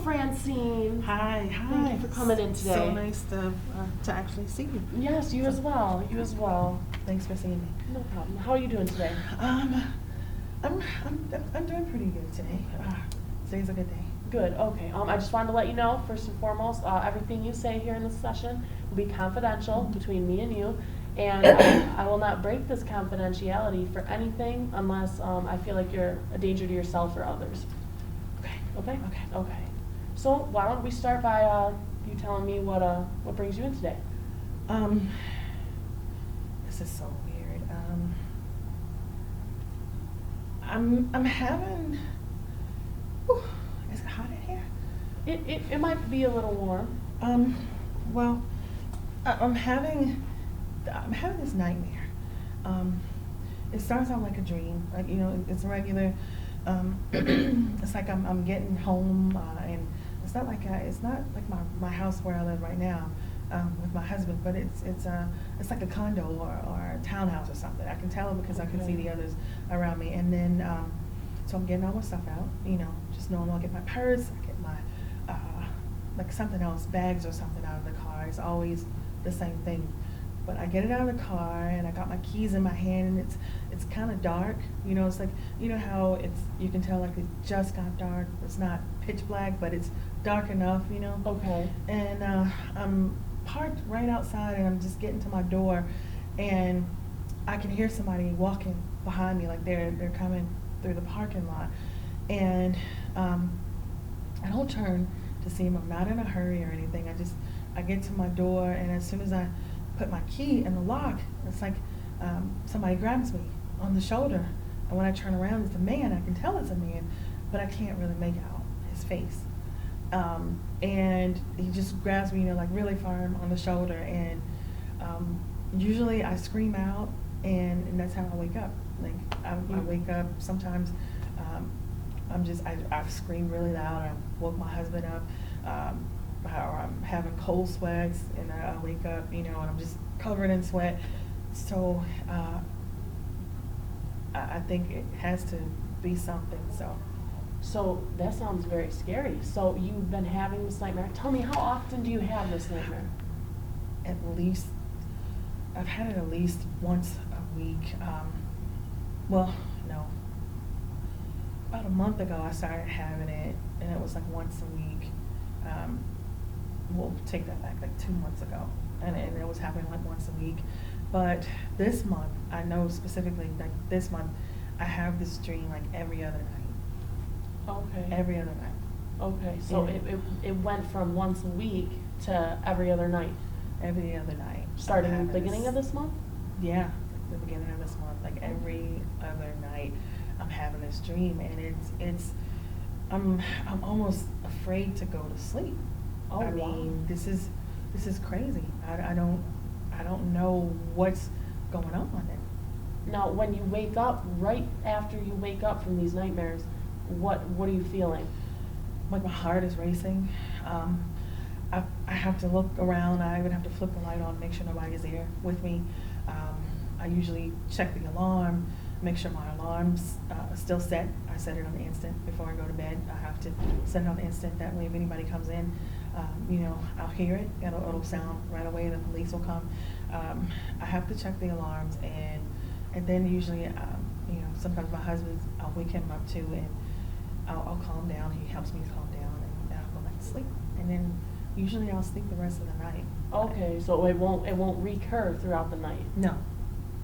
Francine. Hi, hi. Thank you for coming in today. So nice to actually see you. Yes, you as well. You as well. Thanks for seeing me. No problem. How are you doing today? I'm doing pretty good today. Today's a good day. Good. Okay. I just wanted to let you know, first and foremost, everything you say here in this session will be confidential between me and you, and I will not break this confidentiality for anything unless I feel like you're a danger to yourself or others. Okay. Okay. Okay. Okay. So why don't we start by you telling me what brings you in today? This is so weird. I'm having. Whew, is it hot in here? It might be a little warm. Well, I'm having this nightmare. It starts out like a dream. Like, you know, it's regular. It's like I'm getting home, and it's not like my house where I live right now with my husband, but it's like a condo or a townhouse or something. I can tell because I can see the others around me, and then so I'm getting all my stuff out. You know, just normal. I get my purse, I get my like something else, bags or something out of the car. It's always the same thing. But I get it out of the car and I got my keys in my hand, and it's kind of dark. You know, it's like, you know how you can tell like it just got dark. It's not pitch black, but it's dark enough, you know. Okay. And I'm parked right outside, and I'm just getting to my door, and I can hear somebody walking behind me, like they're coming through the parking lot, and I don't turn to see him. I'm not in a hurry or anything. I get to my door, and as soon as I put my key in the lock, it's like somebody grabs me on the shoulder, and when I turn around, it's a man. I can tell it's a man, but I can't really make out his face. And he just grabs me, you know, like really firm on the shoulder, and usually I scream out, and that's how I wake up. Like I wake up sometimes. I've screamed really loud. I woke my husband up. Or I'm having cold sweats, and I wake up, you know, and I'm just covered in sweat. So I think it has to be something. So that sounds very scary. So you've been having this nightmare. Tell me, how often do you have this nightmare? I've had it at least once a week. Well, no. About a month ago, I started having it, and it was like once a week. We'll take that back, like 2 months ago, and it was happening like once a week. But this month, I know specifically, like this month, I have this dream like every other night. Okay. Every other night. Okay, so it went from once a week to every other night. Every other night. Starting the beginning of this month? Yeah, the beginning of this month, like every other night, I'm having this dream, and I'm almost afraid to go to sleep. Oh, I mean, this is crazy. I don't know what's going on. Now, when you wake up, right after you wake up from these nightmares, what are you feeling? Like my heart is racing. I have to look around. I even have to flip the light on, make sure nobody's there with me. I usually check the alarm, make sure my alarm's still set. I set it on instant before I go to bed. I have to set it on instant. That way, if anybody comes in, you know, I'll hear it. It'll sound right away. The police will come. I have to check the alarms, and then usually, you know, sometimes my husband, I'll wake him up too, and I'll calm down. He helps me calm down, and I'll go back to sleep. And then usually I'll sleep the rest of the night. Okay, so it won't recur throughout the night. No,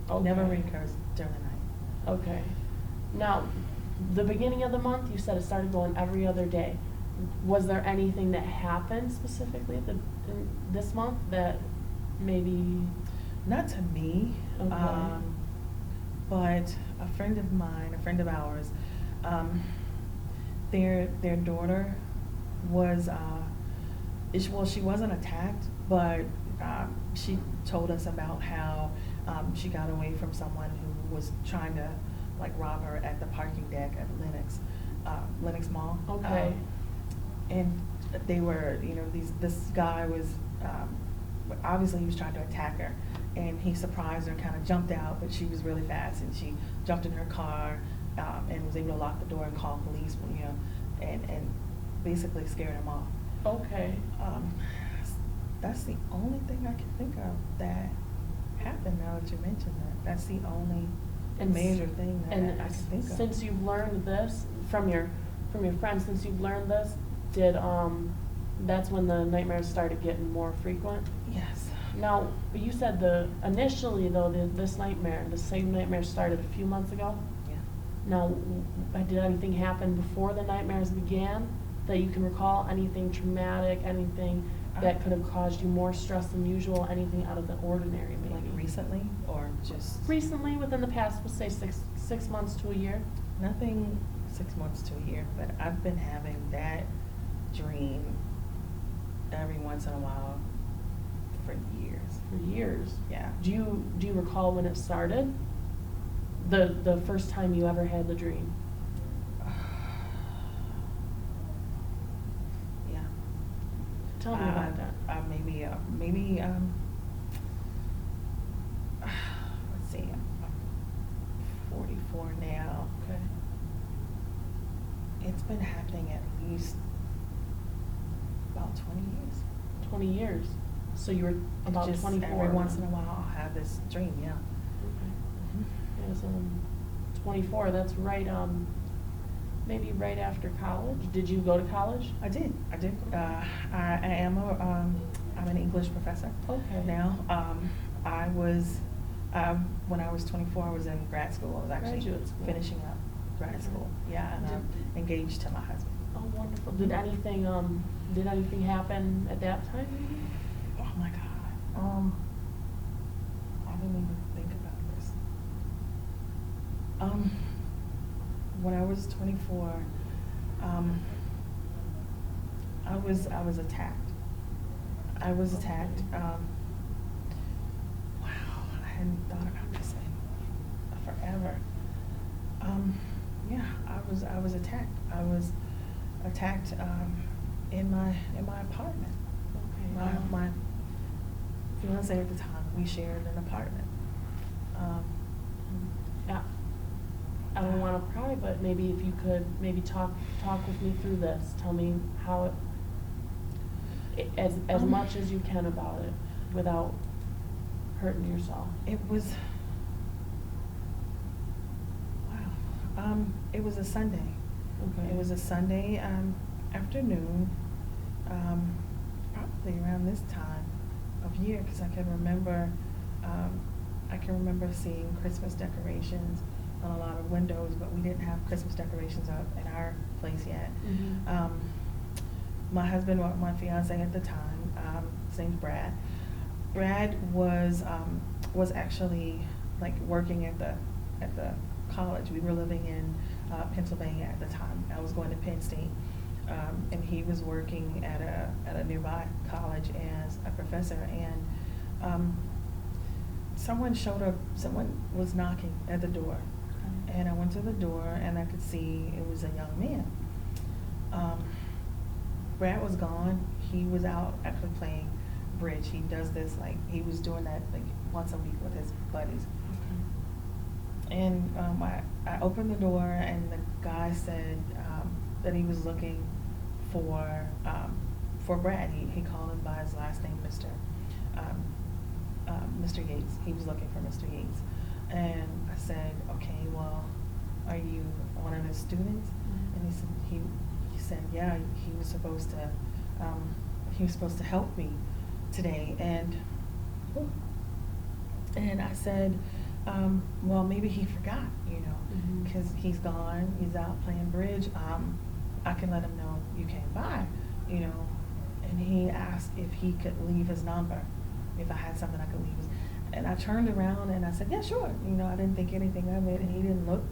Okay. never recurs during the night. Okay. Now, the beginning of the month, you said it started going every other day. Was there anything that happened specifically in this month that maybe? Not to me, Okay. but a friend of mine, a friend of ours, their daughter was, well, she wasn't attacked, but she told us about how she got away from someone who was trying to like rob her at the parking deck at Lenox Mall. Okay. And they were, you know, this guy was, obviously he was trying to attack her, and he surprised her and kind of jumped out, but she was really fast, and she jumped in her car and was able to lock the door and call police, you know, and basically scared him off. Okay. Um, that's the only thing I can think of that happened now that you mentioned that. That's the only And major thing that and I can think of. since you've learned this from your friends, since you've learned this, did that's when the nightmares started getting more frequent? Yes. Now, you said initially though, the same nightmare started a few months ago? Yeah. Now, did anything happen before the nightmares began that you can recall? Anything traumatic, anything that could have caused you more stress than usual, anything out of the ordinary maybe? Like recently or just? Recently, within the past, let's say six months to a year? Nothing 6 months to a year, but I've been having that dream every once in a while for years. For years? Yeah. Do you recall when it started? The first time you ever had the dream? Yeah. Tell me about that. Maybe let's see, I'm 44 now. Okay. It's been happening at least about 20 years. 20 years. So you were about Just 24. every once in a while I'll have this dream, yeah. Okay. Yes, 24, that's right, maybe right after college. Did you go to college? I did. I am I'm an English professor. Okay. Now, I was, when I was 24, I was in grad school. I was actually Graduate school. finishing up grad school. Yeah, and I'm engaged to my husband. Oh, wonderful. Did anything happen at that time maybe? Oh my God. I didn't even think about this. When I was 24, I was attacked. I was attacked. Wow, I hadn't thought about this in forever. Yeah, I was attacked. I was attacked in my apartment. Okay. My fiance at the time, we shared an apartment. Yeah. I don't want to pry, but maybe if you could maybe talk with me through this. Tell me how as much as you can about it without hurting yourself. It was, wow. It was a Sunday. Okay. It was a Sunday afternoon, probably around this time of year, because I can remember seeing Christmas decorations on a lot of windows, but we didn't have Christmas decorations up in our place yet. Mhm. My husband, my fiance at the time, his name's Brad. Brad was actually like working at the college. We were living in Pennsylvania at the time. I was going to Penn State, and he was working at a nearby college as a professor. And someone showed up. Someone was knocking at the door, and I went to the door, and I could see it was a young man. Brad was gone. He was out actually playing bridge. He does this he was doing that like once a week with his buddies. And I opened the door, and the guy said that he was looking for Brad. He called him by his last name, Mr. Yates. He was looking for Mr. Yates. And I said, okay, well, are you one of his students? Mhm. And he said, yeah, he was supposed to help me today. And I said, well, maybe he forgot, Mhm. because he's gone, he's out playing bridge. I can let him know you came by, And he asked if he could leave his number, if I had something I could leave his. And I turned around and I said, yeah, sure. I didn't think anything of it, and he didn't look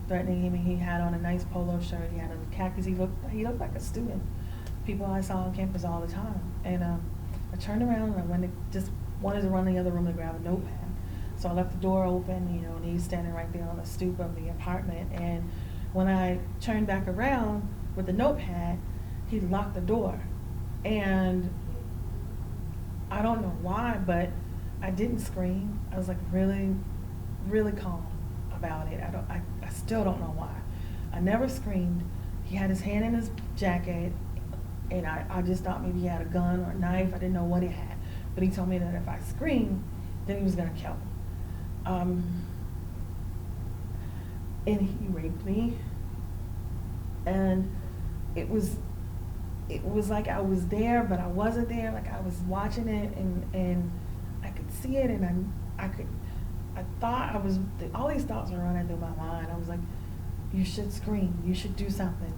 threatening. He had on a nice polo shirt. He had a khakis. He looked like a student. People I saw on campus all the time. And I turned around and I just wanted to run in the other room to grab a notepad. So I left the door open, and he's standing right there on the stoop of the apartment. And when I turned back around with the notepad, he locked the door. And I don't know why, but I didn't scream. I was like really, really calm about it. I still don't know why. I never screamed. He had his hand in his jacket, and I just thought maybe he had a gun or a knife. I didn't know what he had, but he told me that if I screamed, then he was gonna kill me. And he raped me, and it was like I was there, but I wasn't there. Like I was watching it, and I could see it, and I thought I was, all these thoughts were running through my mind. I was like, you should scream, you should do something.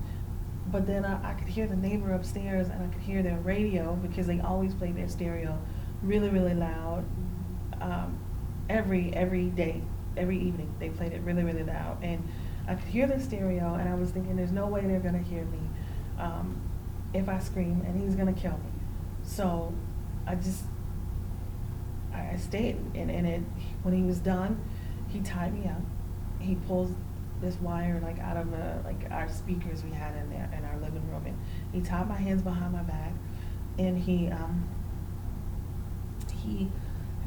But then I could hear the neighbor upstairs, and I could hear their radio, because they always play their stereo really, really loud. Every day, every evening, they played it really, really loud. And I could hear the stereo, and I was thinking, there's no way they're gonna hear me if I scream, and he's gonna kill me. So I stayed, and when he was done, he tied me up. He pulls this wire like out of like our speakers we had in there in our living room, and he tied my hands behind my back, and he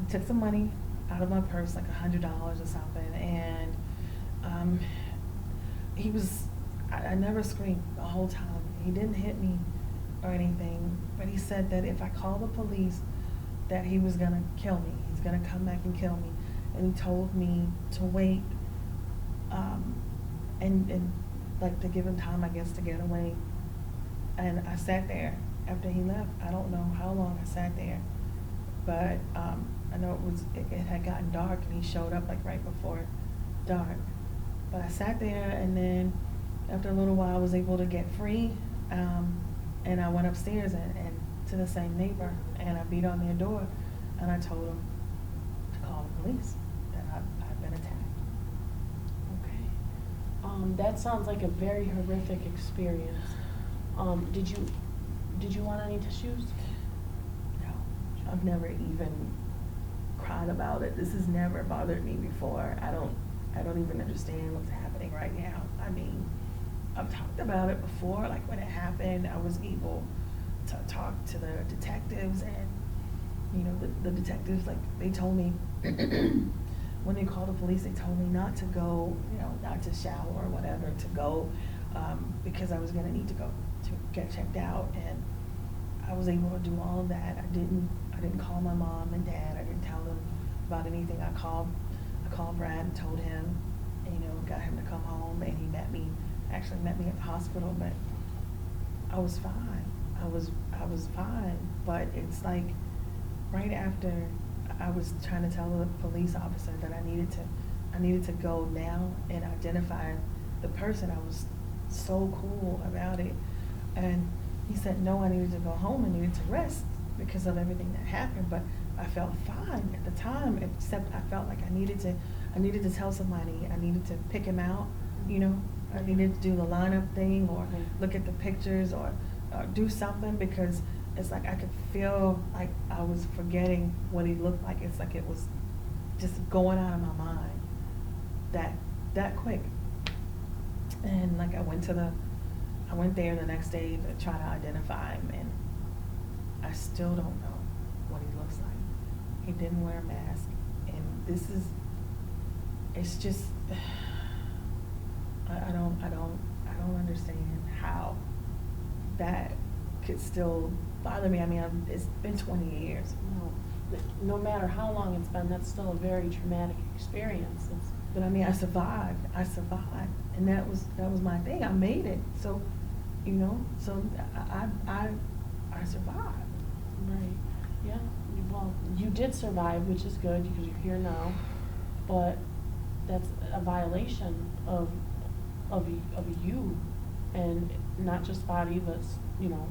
took some money out of my purse, like $100 or something, and I never screamed the whole time. He didn't hit me or anything, but he said that if I called the police, that he was gonna kill me. He's gonna come back and kill me. And he told me to wait, and like to give him time, I guess, to get away. And I sat there after he left. I don't know how long I sat there, but I know it had gotten dark, and he showed up like right before dark. But I sat there, and then after a little while I was able to get free, and I went upstairs and to the same neighbor, and I beat on their door, and I told them to call the police, that I've been attacked. Okay. That sounds like a very horrific experience. Did you want any tissues? No, I've never even cried about it. This has never bothered me before. I don't even understand what's happening right now. I mean, I've talked about it before, like when it happened, I was able to talk to the detectives, and you know, the detectives, like, they told me when they called the police, they told me not to go, you know, not to shower or whatever, to go because I was gonna need to go to get checked out, and I was able to do all of that. I didn't call my mom and dad. I didn't tell them about anything. I called Brad and told him, you know, got him to come home, and he actually met me at the hospital, but I was fine. I was fine, but it's like right after I was trying to tell the police officer that I needed to go now and identify the person. I was so cool about it, and he said no, I needed to go home and needed to rest because of everything that happened. But I felt fine at the time, except I felt like I needed to tell somebody. I needed to pick him out, you know. I needed to do the lineup thing, or look at the pictures, or do something, because it's like I could feel like I was forgetting what he looked like. It's like it was just going out of my mind that quick. And like I went there the next day to try to identify him, and I still don't know what he looks like. He didn't wear a mask, and it's just, I don't understand how that could still bother me. I mean, it's been 20 years. No matter how long it's been, that's still a very traumatic experience. But I mean, I survived, and that was my thing. I made it, so, you know, so I survived. Right. Yeah. Well, you did survive, which is good because you're here now, but that's a violation of you, and not just body, but, you know,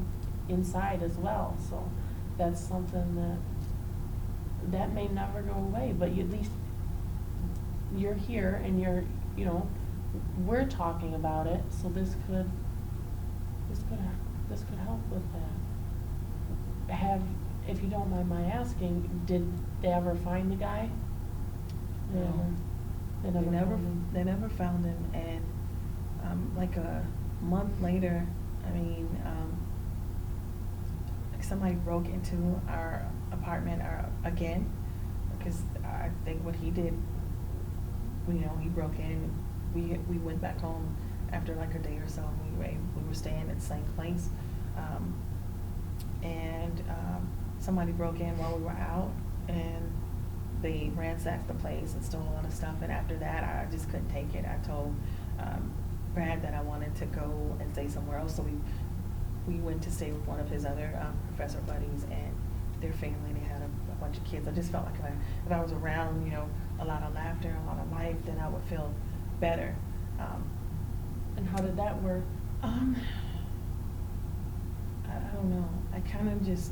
inside as well. So that's something that may never go away, but at least you're here, and you know, we're talking about it, so this could help with that. If you don't mind my asking, did they ever find the guy? No. They never found him, and like a month later, I mean, like somebody broke into our apartment again, because I think what he did, you know, he broke in. We went back home after like a day or so. We were staying at the same place, somebody broke in while we were out, and they ransacked the place and stole a lot of stuff, and after that, I just couldn't take it. I told Brad that I wanted to go and stay somewhere else, so we went to stay with one of his other professor buddies and their family. They had a bunch of kids. I just felt like if I was around, a lot of laughter, a lot of life, then I would feel better. And how did that work? I don't know. I kind of just,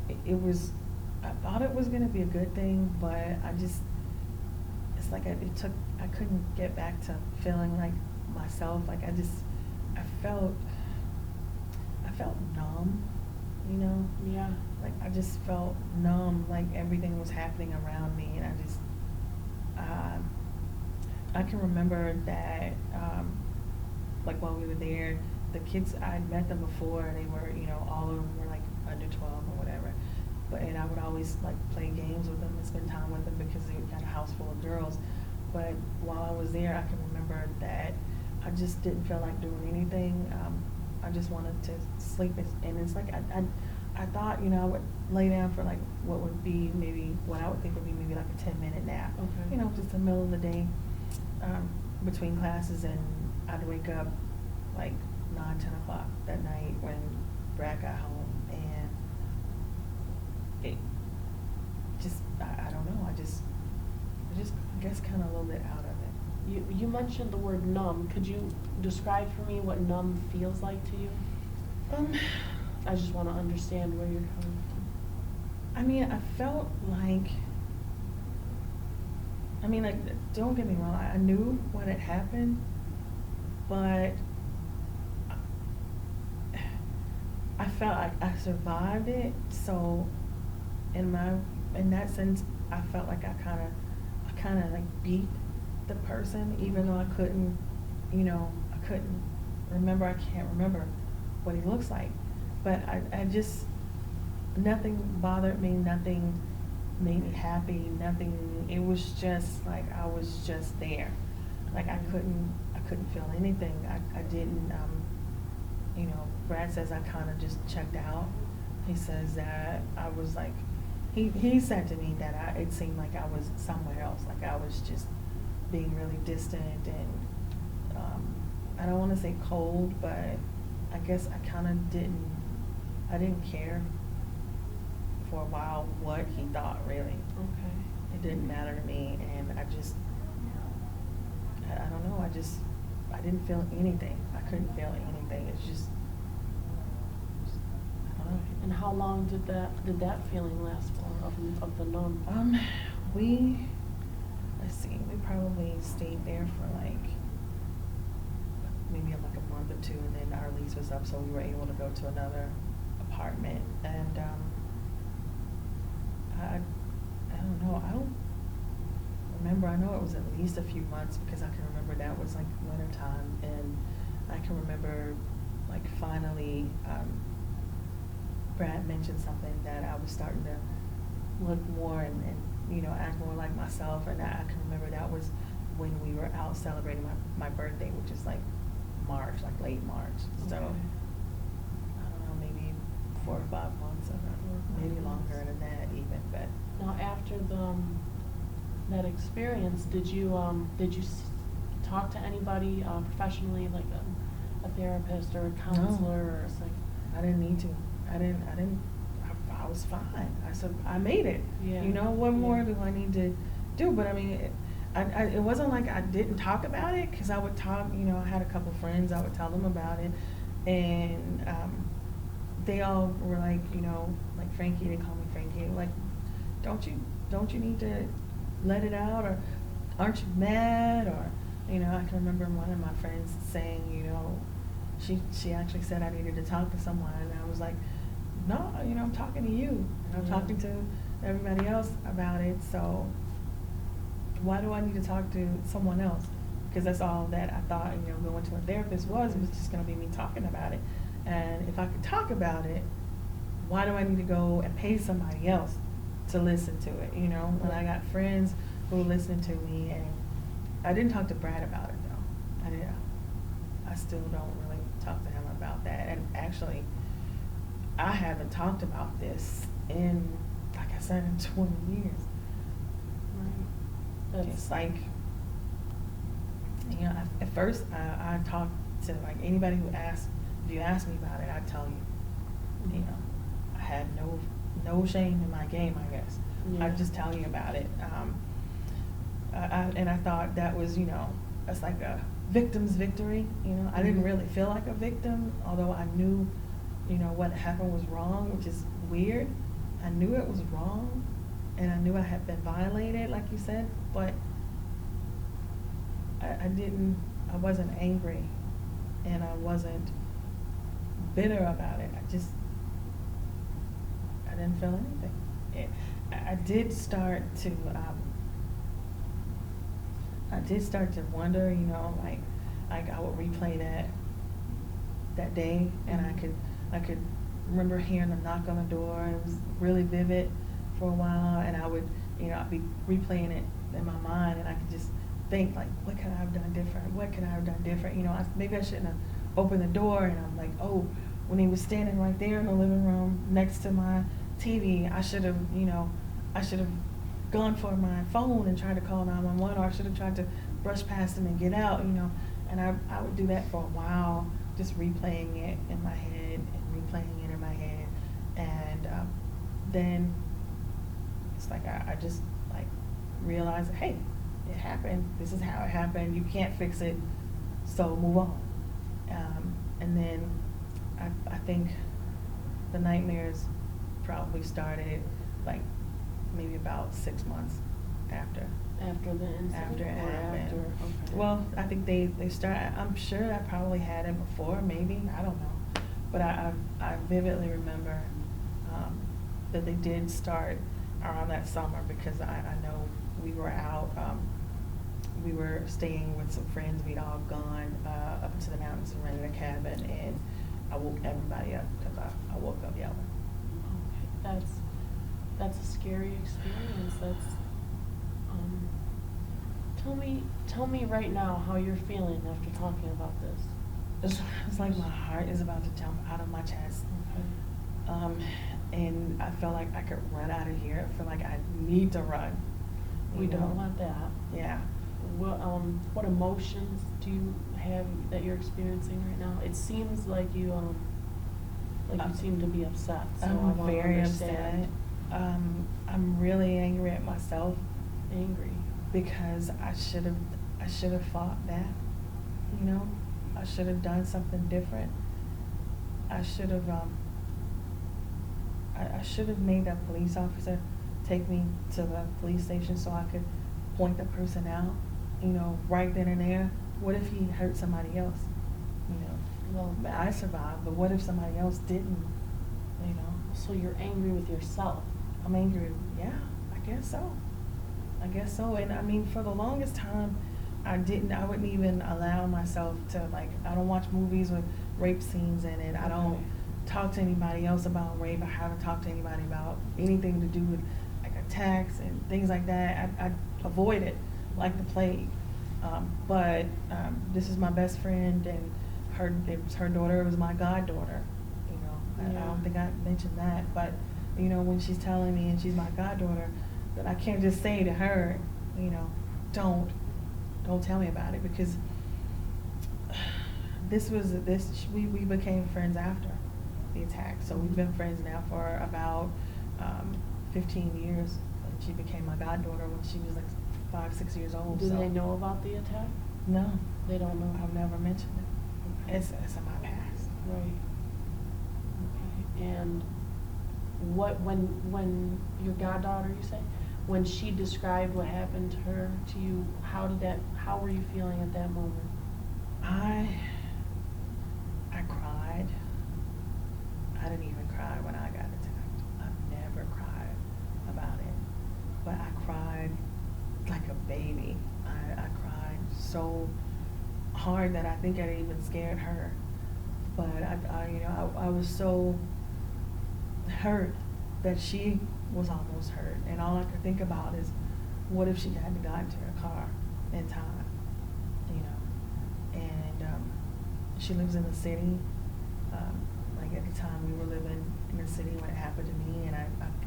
I thought it was going to be a good thing, but it's like I couldn't get back to feeling like myself. Like I felt numb, Yeah. Like I just felt numb, like everything was happening around me, and I can remember that, like while we were there, the kids, I'd met them before, and they were, all of them were like under 12 or whatever. And I would always like play games with them and spend time with them because they got a house full of girls. But while I was there, I can remember that I just didn't feel like doing anything. I just wanted to sleep, and it's like I thought, I would lay down for like what would be maybe what I would think would be maybe like a 10-minute nap. Okay. Just in the middle of the day, between classes, and I'd wake up like 9, 10 o'clock that night when Brad got home, and it just, I don't know, I just guess kind of a little bit out of it. You mentioned the word numb. Could you describe for me what numb feels like to you? I just want to understand where you're coming from. I felt like, don't get me wrong, I knew what had happened, but I felt like I survived it, so in that sense, I felt like I kind of like beat the person, even though I couldn't remember, I can't remember what he looks like. But I just, nothing bothered me, nothing made me happy, nothing, it was just like, I was just there. Like I couldn't feel anything. I didn't, Brad says I kind of just checked out. He says that I was like, he said to me that it seemed like I was somewhere else, like I was just being really distant, and I don't want to say cold, but I guess I kind of I didn't care for a while what he thought, really. Okay. It didn't matter to me, and I don't know, I didn't feel anything. I couldn't feel anything. It's just, I don't know. And how long did that feeling last for, of the numb? Let's see, we probably stayed there for like maybe like a month or two, and then our lease was up, so we were able to go to another apartment. And I don't know, I don't remember. I know it was at least a few months, because I can remember that was like winter time, and I can remember like finally Brad mentioned something that I was starting to look more and act more like myself, and I can remember that was when we were out celebrating my birthday, which is like March, like late March. So Okay. I don't know, maybe 4 or 5 months, maybe longer than that even. But Now, after that experience, did you talk to anybody professionally, like a therapist or a counselor or a I didn't need to. I was fine. I said, I made it. Yeah. What more Yeah. do I need to do? But it wasn't like I didn't talk about it, because I would talk, I had a couple friends, I would tell them about it, and they all were like, like Frankie, they call me Frankie, like, don't you need to let it out, or aren't you mad, or, I can remember one of my friends saying, she actually said I needed to talk to someone, and I was like, no, I'm talking to you, and I'm talking to everybody else about it, so why do I need to talk to someone else? Because that's all that I thought, going to a therapist was just going to be me talking about it. And if I could talk about it, why do I need to go and pay somebody else to listen to it? When I got friends who listened to me, and I didn't talk to Brad about it though. I still don't really talk to him about that. And actually, I haven't talked about this in, like I said, in 20 years. Right. It's like, you know, at first I talked to like anybody who asked, if you ask me about it, I'd tell you. You know, I had no shame in my game, I guess. Yeah. I'd just tell you about it. And I thought that was, you know, that's like a victim's victory. You know, I didn't really feel like a victim, although I knew, you know, what happened was wrong, which is weird. I knew it was wrong, and I knew I had been violated, like you said, but I wasn't angry, and I wasn't bitter about it. I didn't feel anything. I did start to wonder, you know, like I would replay that day, and I could remember hearing them knock on the door, and it was really vivid for a while, and I would, you know, I'd be replaying it in my mind, and I could just think, like, what could I have done different? What could I have done different? You know, maybe I shouldn't have opened the door, and I'm like, oh, when he was standing right there in the living room next to my TV, I should have, you know, gone for my phone and tried to call 911, or I should have tried to brush past him and get out, you know. And I would do that for a while, just replaying it in my head and replaying it in my head. And then it's like I just like realized, hey, it happened. This is how it happened. You can't fix it, so move on. And then I think the nightmares probably started like maybe about 6 months after. After the incident? After it Or happened. after? Okay. Well, I think they started, I'm sure I probably had it before, maybe, I don't know. But I vividly remember that they did start around that summer, because I know we were out, we were staying with some friends. We'd all gone up into the mountains and rented a cabin, and I woke everybody up because I woke up yelling. Okay. That's a scary experience. Tell me right now how you're feeling after talking about this. It's like my heart is about to jump out of my chest. Okay. And I feel like I could run out of here. I feel like I need to run. We don't want that. Yeah. What emotions do you have that you're experiencing right now? It seems like you seem to be upset. So I I'm want to very understand. upset. I'm really angry at myself Angry. because I should have fought that. You know, I should have done something different. I should have made that police officer take me to the police station so I could point the person out, you know, right then and there. What if he hurt somebody else? You know, Well, I survived, but what if somebody else didn't? You know, so you're angry with yourself. I'm angry. Yeah, I guess so. And I mean, for the longest time, I wouldn't even allow myself to, like, I don't watch movies with rape scenes in it. I don't Okay. talk to anybody else about rape. I haven't talked to anybody about anything to do with like attacks and things like that. I avoid it like the plague. But this is my best friend, and it was her daughter. It was my goddaughter. You know, I don't think I mentioned that, but you know, when she's telling me and she's my goddaughter, that I can't just say to her, you know, don't tell me about it, because we became friends after the attack. So we've been friends now for about 15 years. And she became my goddaughter when she was like 5-6 years old. Do so. they know about the attack? No. They don't know. I've never mentioned it. Okay. It's in my past. Right. Okay. And when your goddaughter, you say, when she described what happened to her, to you, how were you feeling at that moment? I cried. I didn't even cry when I got attacked. I've never cried about it. But I cried like a baby. I cried so hard that I think it even scared her. But I was so hurt that she was almost hurt. And all I could think about is, what if she hadn't gotten to her car in time? You know? And she lives in the city. Like at the time we were living in city when it happened to me, and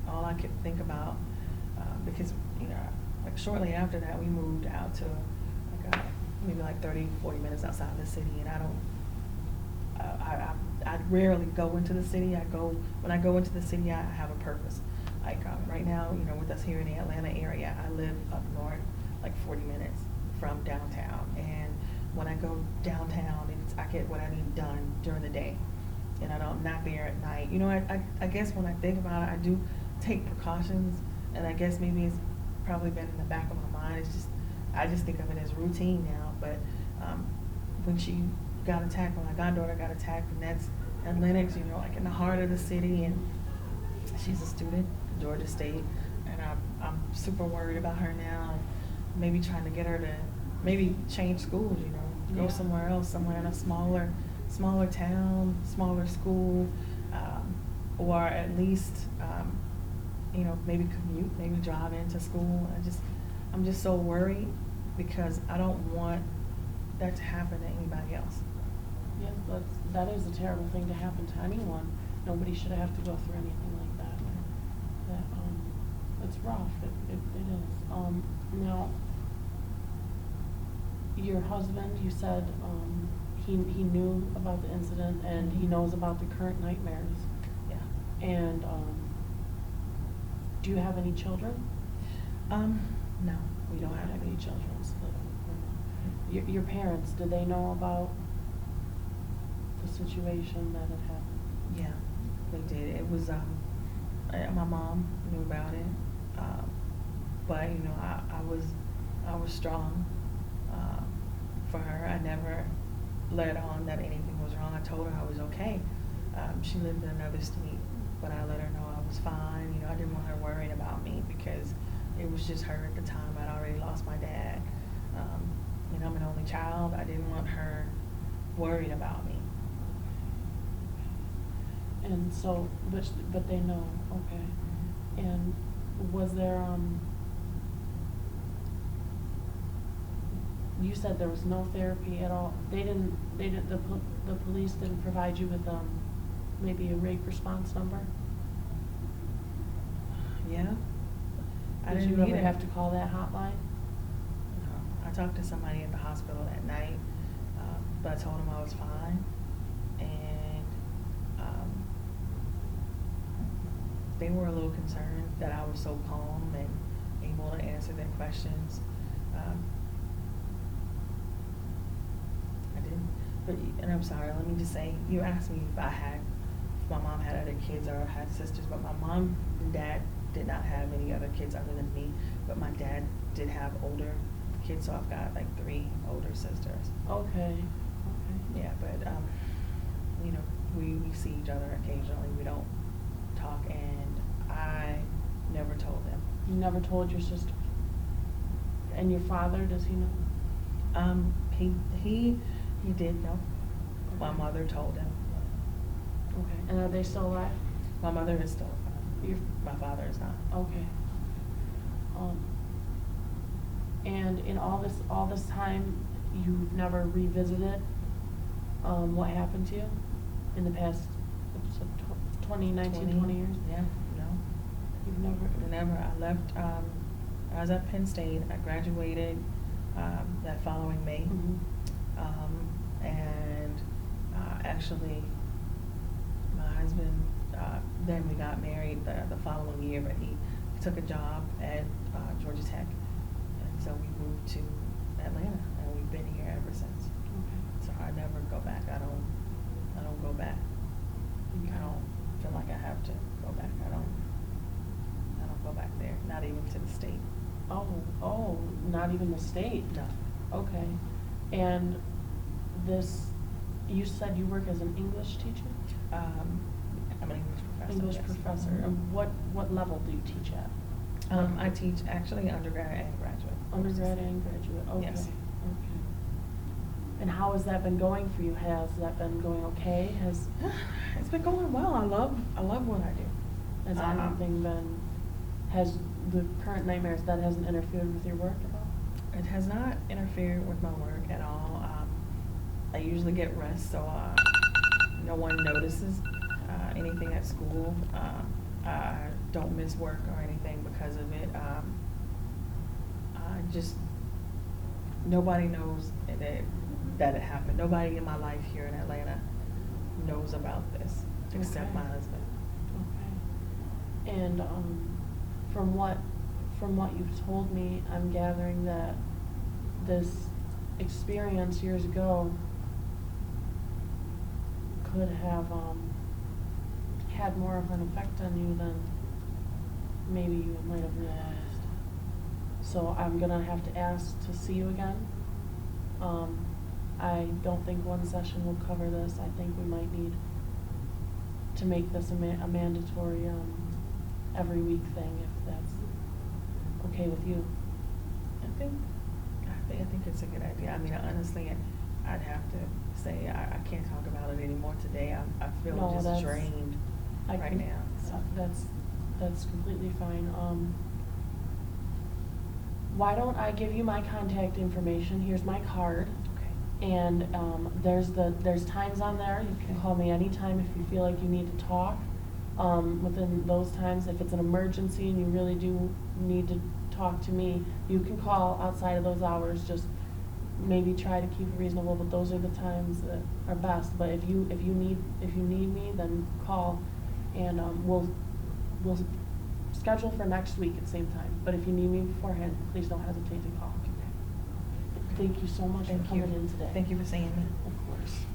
all I could think about, because, you know, like shortly after that, we moved out to like maybe like 30, 40 minutes outside of the city, and I rarely go into the city. When I go into the city, I have a purpose. Like right now, you know, with us here in the Atlanta area, I live up north, like 40 minutes from downtown, and when I go downtown, I get what I need done during the day, and I'm not there at night. You know, I guess when I think about it, I do take precautions, and I guess maybe it's probably been in the back of my mind. I just think of it as routine now. But when she got attacked, when my goddaughter got attacked, and that's at Lenox, you know, like in the heart of the city, and she's a student at Georgia State, and I'm super worried about her now, and maybe trying to get her to maybe change schools, you know, go somewhere else, somewhere in a smaller town, smaller school, or at least, you know, maybe commute, maybe drive into school. I'm just so worried because I don't want that to happen to anybody else. Yes, that is a terrible thing to happen to anyone. Nobody should have to go through anything like that. It's rough. It is. Now, your husband, you said he knew about the incident and he knows about the current nightmares. Yeah. And do you have any children? No, we don't have any children. So your parents, did they know about the situation that had happened? Yeah, they did. It was my mom knew about it, but you know, I was strong for her. I never let on that anything was wrong. I told her I was okay. She lived in another state, but I let her know I was fine. You know, I didn't want her worrying about me because it was just her at the time. I'd already lost my dad. You know, I'm an only child. I didn't want her worried about me. And so, but they know, okay. And was there, you said there was no therapy at all. The police didn't provide you with, maybe a rape response number? Yeah. Did you ever have to call that hotline? I talked to somebody at the hospital that night, but I told them I was fine, and they were a little concerned that I was so calm and able to answer their questions. I didn't, and I'm sorry, let me just say, you asked me if my mom had other kids or had sisters, but my mom and dad did not have any other kids other than me, but my dad did have older kids, so I've got like 3 older sisters. Okay. Yeah, but you know, we see each other occasionally. We don't talk, and I never told them. You never told your sister? And your father, does he know? He did know. Okay. My mother told him. Okay. And are they still alive? My mother is still alive. My father is not. Okay. And in all this time, you've never revisited what happened to you in the past 20 years? Yeah, no. You've never? I left, I was at Penn State. I graduated that following May. Mm-hmm. And actually, my husband, then we got married the following year, but he took a job at Georgia Tech. And so we moved to Atlanta, and we've been here ever since. Okay. So I never go back. I don't go back. I don't feel like I have to go back. I don't go back there. Not even to the state. Oh, not even the state? No. Okay. And you said you work as an English teacher? I'm an English professor. English yes. professor. And what level do you teach at? I teach actually undergrad and graduate. Undergrad and graduate, okay. Yes. Okay. And how has that been going for you? Has that been going okay? It's been going well. I love what I do. Has has the current nightmares, that hasn't interfered with your work at all? It has not interfered with my work at all. I usually get rest, so no one notices. anything at school. I don't miss work or anything because of it. Nobody knows that it happened. Nobody in my life here in Atlanta knows about this except Okay. my husband. Okay. And from what you've told me, I'm gathering that this experience years ago could have had more of an effect on you than maybe you might have realized. So I'm gonna have to ask to see you again. I don't think one session will cover this. I think we might need to make this a mandatory every week thing, if that's okay with you. I think it's a good idea. I mean, honestly, I'd have to say I can't talk about it anymore today. I feel No, just that's- drained I right can- now. So. That's completely fine. Why don't I give you my contact information? Here's my card. Okay. And there's times on there. You can Okay. call me anytime if you feel like you need to talk. Within those times, if it's an emergency and you really do need to talk to me, you can call outside of those hours. Just maybe try to keep it reasonable, but those are the times that are best. But if you need me, then call, and we'll schedule for next week at the same time. But if you need me beforehand, please don't hesitate to call. Thank you so much for Thank you. coming in today. Thank you for seeing me. Of course.